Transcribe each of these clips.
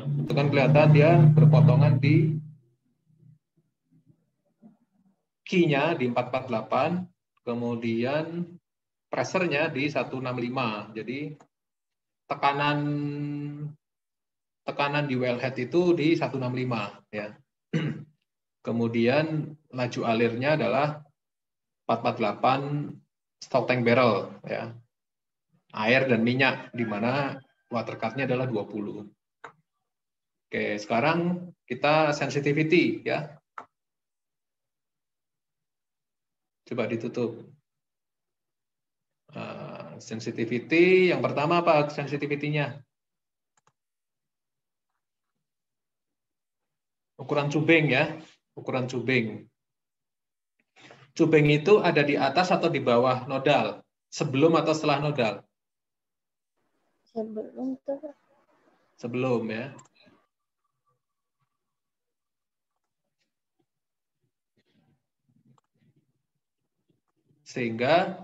Itu kan kelihatan dia berpotongan di key-nya di 448, kemudian pressure-nya di 165. Jadi tekanan di wellhead itu di 165 ya. Kemudian laju alirnya adalah 448 stock tank barrel ya. Air dan minyak di mana water cut-nya adalah 20. Oke, sekarang kita sensitivity ya. Coba ditutup. Sensitivity yang pertama apa sensitivity-nya? Ukuran cubing ya, ukuran cubing. Cubing itu ada di atas atau di bawah nodal? Sebelum atau setelah nodal? Sebelum tuh. Sebelum ya. Sehingga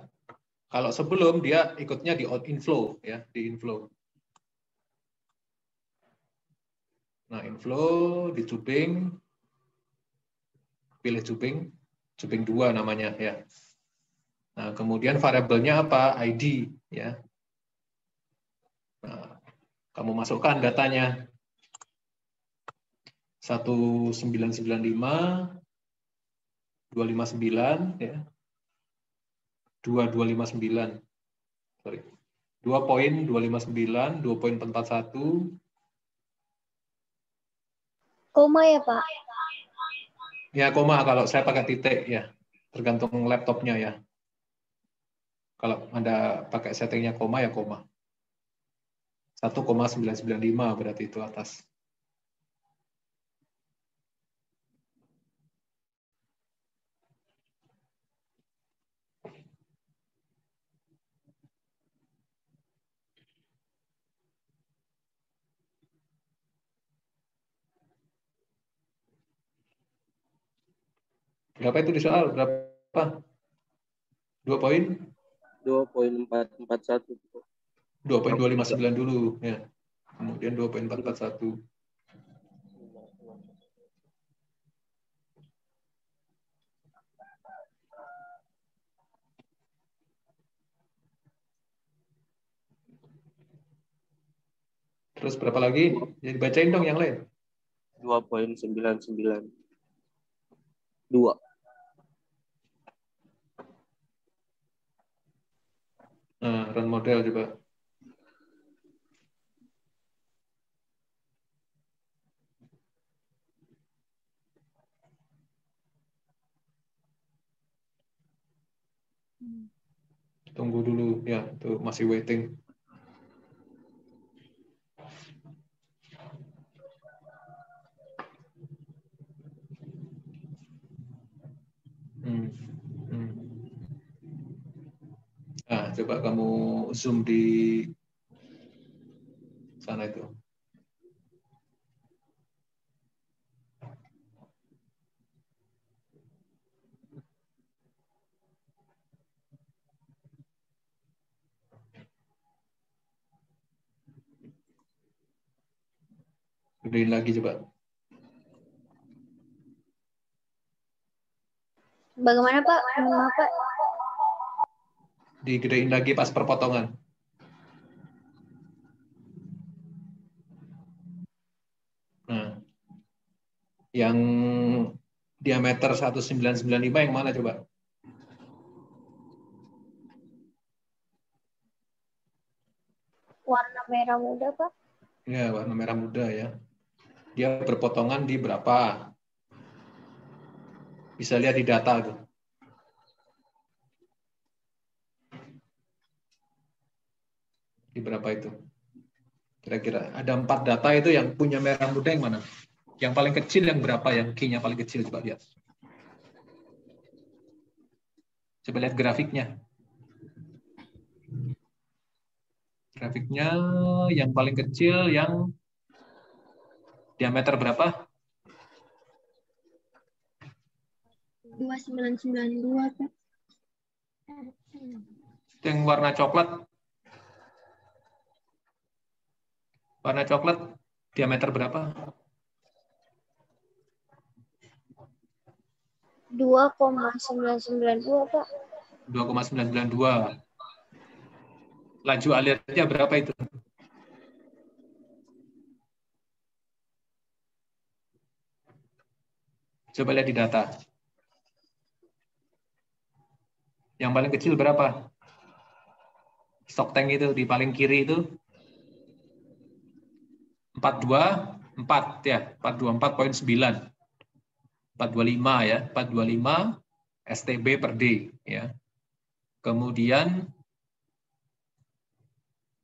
kalau sebelum dia ikutnya di inflow ya, di inflow. Nah, inflow di cubing, pilih cubing, cubing 2 namanya ya. Nah, kemudian variabelnya apa? ID ya. Nah, kamu masukkan datanya. 1995 259 ya. 2259. Sorry. 2.259, 2.41. Koma ya, Pak? Ya, koma kalau saya pakai titik ya. Tergantung laptopnya ya. Kalau Anda pakai settingnya koma ya koma. 1,995 berarti itu atas. Berapa itu di soal? Berapa? 2 poin? 2.441. 2.259 dulu ya. Kemudian 2.441. Terus berapa lagi? Jadi bacain dong yang lain. 2.992. Nah, run model coba. Tunggu dulu ya, itu masih waiting. Nah, coba kamu zoom di sana itu. Gedein lagi coba. Bagaimana, Pak? Maaf, Pak. Digedein lagi pas perpotongan. Nah, yang diameter 1995 yang mana coba? Warna merah muda, Pak. Ya, warna merah muda ya. Dia berpotongan di berapa? Bisa lihat di data tuh. Di berapa itu? Kira-kira ada 4 data itu yang punya merah muda yang mana? Yang paling kecil yang berapa? Yang key-nya paling kecil coba lihat. Coba lihat grafiknya. Grafiknya yang paling kecil yang diameter berapa? 2992, Pak. Itu yang warna coklat. Warna coklat Diameter berapa? 2,992, Pak. 2,992. Laju alirnya berapa itu? Coba lihat di data. Yang paling kecil berapa? Stok tank itu di paling kiri itu 424 ya, 424,9. 425 ya, 425 STB per D ya. Kemudian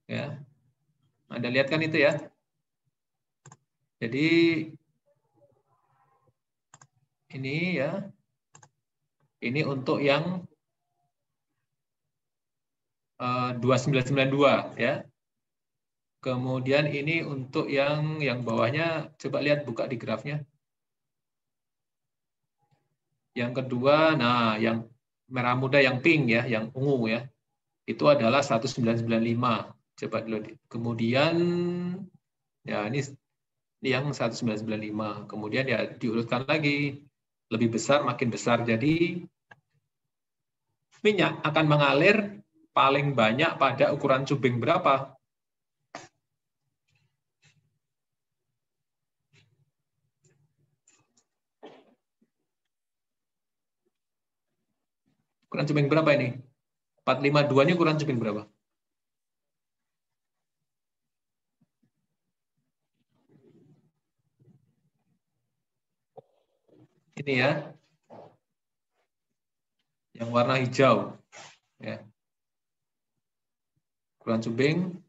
ya. Anda lihat kan itu ya. Jadi ini ya. Ini untuk yang 2992 ya. Kemudian ini untuk yang bawahnya, coba lihat buka di grafnya. Yang kedua, nah yang merah muda yang pink ya, yang ungu ya. Itu adalah 1995. Coba dulu. Kemudian ya ini yang 1995. Kemudian ya diurutkan lagi. Lebih besar makin besar. Jadi minyak akan mengalir paling banyak pada ukuran cubing berapa? Ukuran cubing berapa ini? 452-nya ukuran cubing berapa? Ini ya. Yang warna hijau. Ya. Ukuran cubing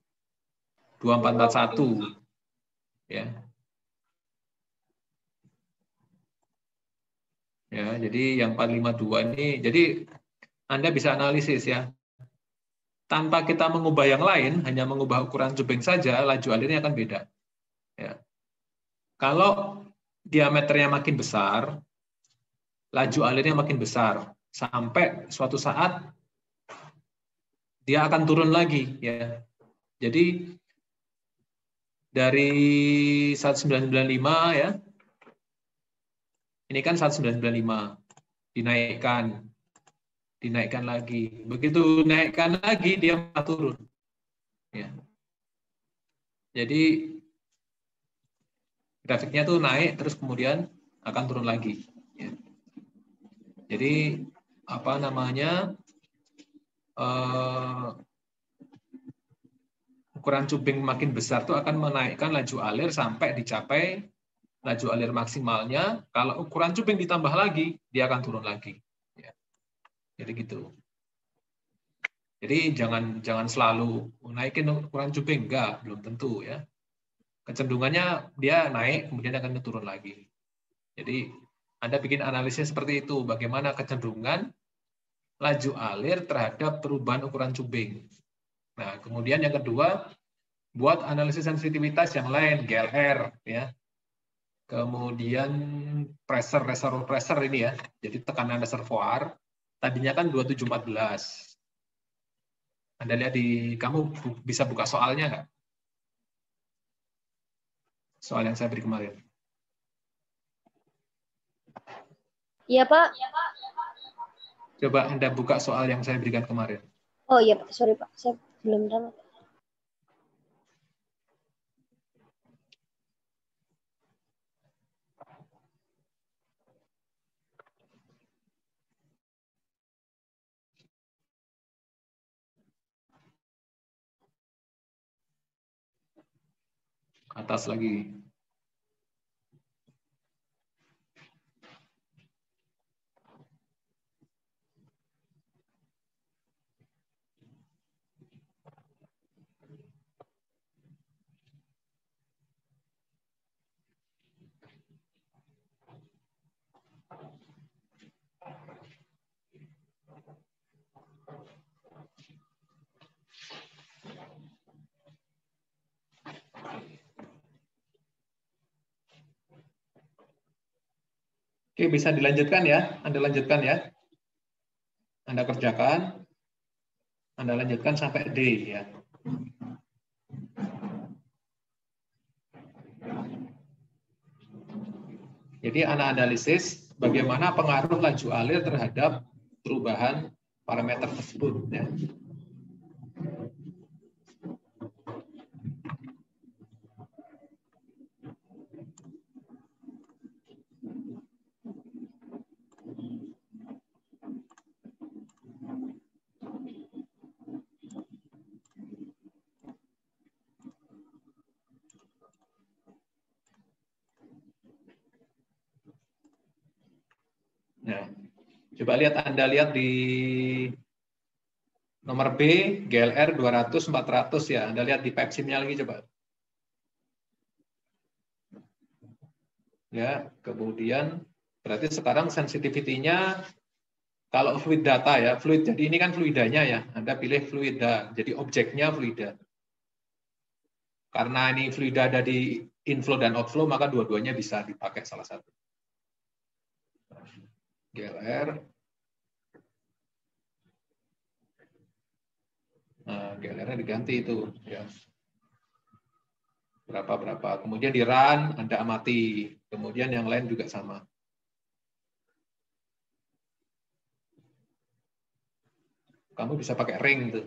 2441. Ya. Ya, jadi yang 452 ini, jadi Anda bisa analisis ya. Tanpa kita mengubah yang lain, hanya mengubah ukuran cubing saja, laju alirnya akan beda. Ya. Kalau diameternya makin besar, laju alirnya makin besar. Sampai suatu saat dia akan turun lagi. Ya. Jadi dari 1995 ya, ini kan 1995, dinaikkan lagi. Begitu naikkan lagi, dia malah turun. Ya. Jadi grafiknya tuh naik, terus kemudian akan turun lagi. Ya. Jadi apa namanya, ukuran cubing makin besar tuh akan menaikkan laju alir sampai dicapai laju alir maksimalnya. Kalau ukuran cubing ditambah lagi, dia akan turun lagi. Ya. Jadi gitu. Jadi jangan selalu naikin ukuran cubing, enggak, belum tentu ya. Kecenderungannya dia naik kemudian akan turun lagi. Jadi Anda bikin analisis seperti itu, bagaimana kecenderungan laju alir terhadap perubahan ukuran cubing. Nah, kemudian yang kedua, buat analisis sensitivitas yang lain, GLR ya. Kemudian reservoir pressure ini ya. Jadi tekanan reservoir tadinya kan 2714. Anda lihat kamu bisa buka soalnya nggak? Soal yang saya beri kemarin. Iya, Pak. Coba Anda buka soal yang saya berikan kemarin. Oh iya, Pak. Sorry, Pak. Saya belum tahu. Atas lagi. Oke, bisa dilanjutkan ya. Anda lanjutkan ya. Anda kerjakan. Anda lanjutkan sampai D ya. Jadi analisis bagaimana pengaruh laju alir terhadap perubahan parameter tersebut. Ya. Nah, coba Anda lihat di nomor B, GLR 200, 400 ya. Anda lihat di PEPSIM-nya lagi coba. Ya, kemudian berarti sekarang sensitivity-nya kalau fluid data ya, fluid. Jadi ini kan fluidanya ya. Anda pilih fluida. Jadi objeknya fluida. Karena ini fluida ada di inflow dan outflow, maka dua-duanya bisa dipakai salah satu. GLR. Nah, GLR-nya diganti itu ya. Berapa. Kemudian di run, Anda amati. Kemudian yang lain juga sama. Kamu bisa pakai ring tuh.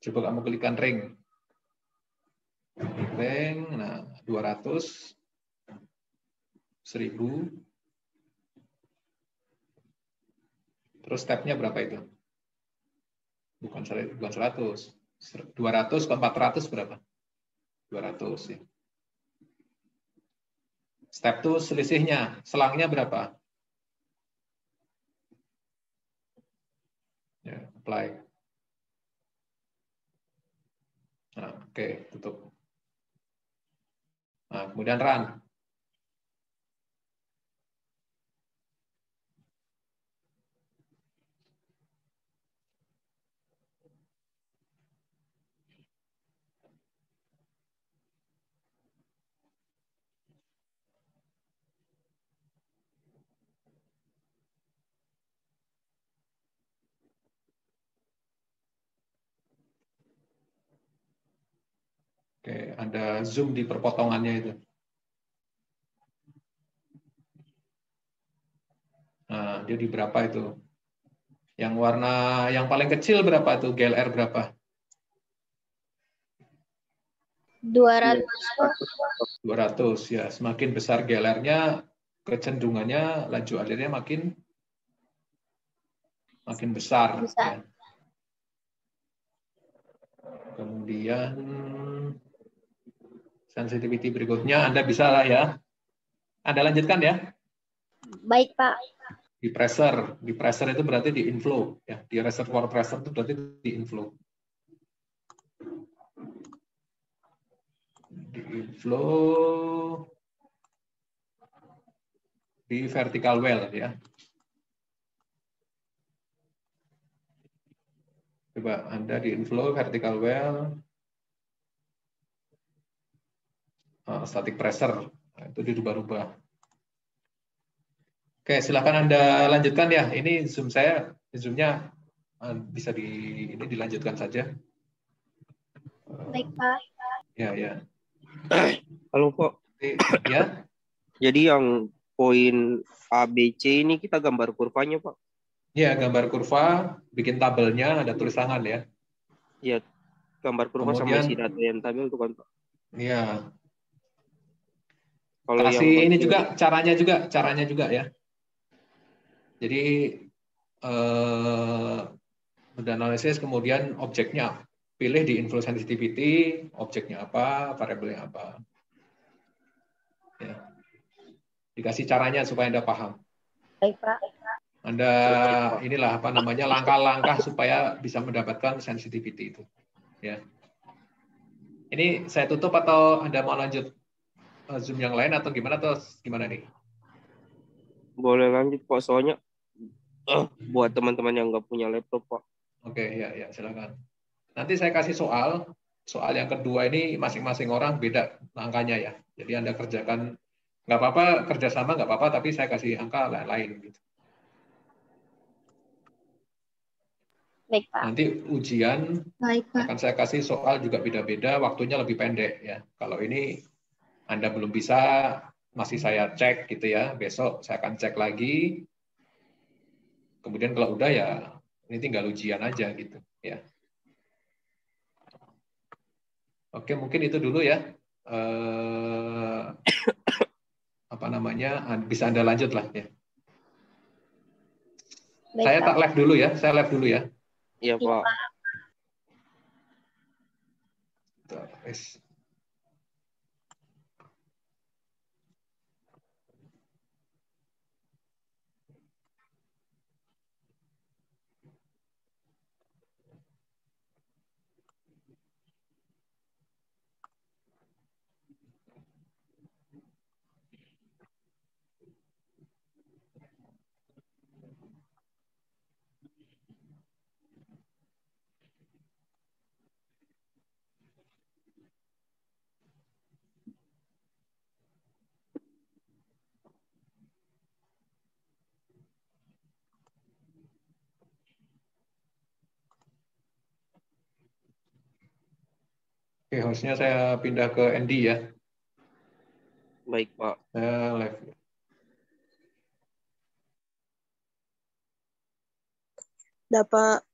Coba kamu klikkan ring. Ring, nah 200, 1000. Terus stepnya berapa itu? Bukan 100. 200 ke 400 berapa? 200 ya. Step itu selisihnya, selangnya berapa? Ya, apply. Nah, oke, tutup. Nah, kemudian run. Oke, Anda zoom di perpotongannya itu. Nah, dia di berapa itu? Yang warna yang paling kecil berapa tuh? GLR berapa? 200. 200 ya. Semakin besar GLR-nya, kecenderungannya laju alirnya makin besar. Ya. Kemudian sensitivity berikutnya Anda bisa lah ya. Anda lanjutkan ya. Baik, Pak. Di pressure itu berarti di inflow ya. Di reservoir pressure itu berarti di inflow. Di inflow di vertical well ya. Coba Anda di inflow vertical well static pressure. Nah, itu dirubah-rubah. Oke, silakan Anda lanjutkan ya. Ini zoom-nya bisa ini dilanjutkan saja. Baik, Pak. Ya. Halo, Pak. Ya. Jadi yang poin A, B, C ini kita gambar kurvanya, Pak? Ya, gambar kurva, bikin tabelnya, ada tulis tangan ya. Iya, gambar kurva kemudian, sama isi data yang tabel itu kan, Pak? Iya. Kalau kasih yang ini juga, caranya juga ya. Jadi, analisis kemudian objeknya. Pilih di inflow sensitivity, objeknya apa, variabelnya apa. Ya. Dikasih caranya supaya Anda paham. Baik, Pak. Anda inilah apa namanya langkah-langkah supaya bisa mendapatkan sensitivity itu. Ya. Ini saya tutup atau Anda mau lanjut Zoom yang lain atau gimana nih? Boleh lanjut, Pak. Soalnya buat teman-teman yang nggak punya laptop, Pak. Oke, ya silakan. Nanti saya kasih soal yang kedua ini masing-masing orang beda angkanya ya. Jadi Anda kerjakan, nggak apa-apa kerjasama nggak apa-apa, tapi saya kasih angka lain gitu. Baik, Pak. Nanti ujian Baik, Pak. akan saya kasih soal juga beda-beda, waktunya lebih pendek ya. Kalau ini Anda belum bisa, masih saya cek gitu ya. Besok saya akan cek lagi. Kemudian kalau udah ya ini tinggal ujian aja gitu ya. Oke, mungkin itu dulu ya. Apa namanya? Bisa Anda lanjut lah ya. Baik, Saya Pak. tak live dulu ya. Saya live dulu ya. Iya, Iya, Pak. Pak. Wes. Oke, hostnya saya pindah ke Andy ya. Baik, Pak. Saya live. Udah, Pak.